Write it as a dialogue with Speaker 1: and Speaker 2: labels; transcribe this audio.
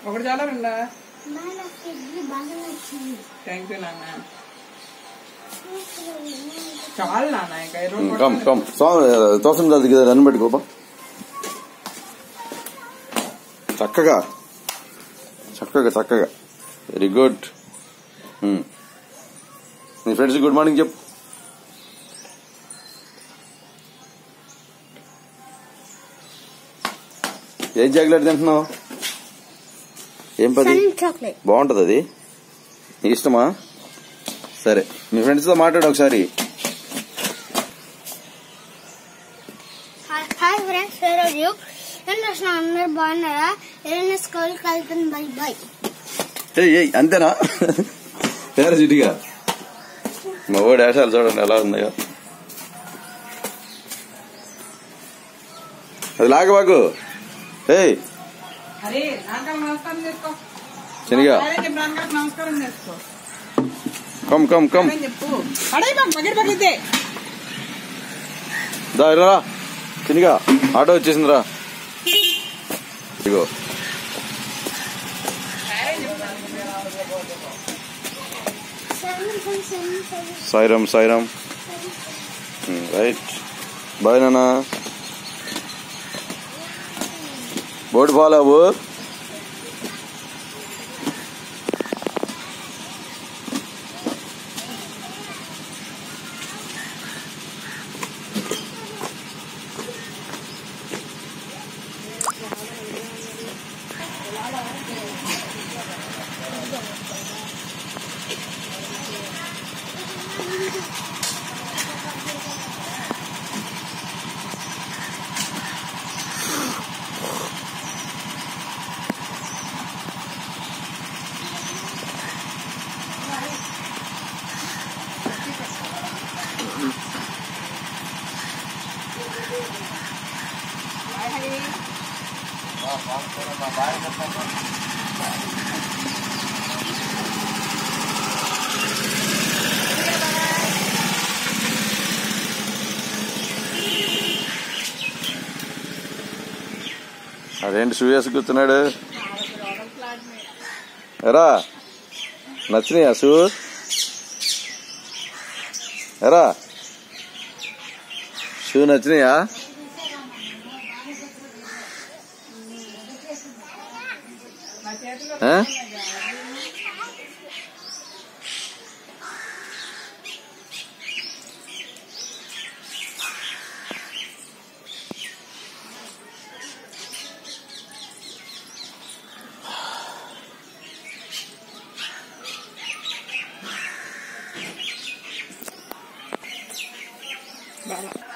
Speaker 1: ఒకటి చాలా రెండా? థ్యాంక్ యూ నాన్న. చాలు నాన్న. ఇంకా
Speaker 2: తోసం కదా రన్ పెట్టుకోపా చక్కగా చక్కగా చక్కగా. Very good. నీ ఫ్రెండ్స్ గుడ్ మార్నింగ్ చెప్పు. ఏం చాక్లెట్ తింటున్నావు? ఏం పది బాగుంటది అది? నీకు ఇష్టమా? సరే మీ ఫ్రెండ్స్ తో మాట్లాడు ఒకసారి.
Speaker 3: హాయ్ ఫ్రెండ్స్, అందరు బాగున్నారా? స్కూల్కి వెళ్తాను. By by.
Speaker 2: అంతేనా? పేరు చిటిగా మా ఓడి వేషాలు చూడండి ఎలా ఉన్నాయో. అది లాగబాకు. శనిగా కమ్ కమ్ కమ్ రా శనిగా. ఆటో వచ్చేసిందిరా. ఇగో సాయిరామ్ సాయిరామ్. రైట్ బాయ్ నాన్న. బోర్డు ఫాలో అవ్వు. అదేంటి షూ వేసి కూర్చున్నాడు? ఎరా నచ్చినాయా షూ? ఎరా షూ నచ్చినాయా?
Speaker 1: బాగా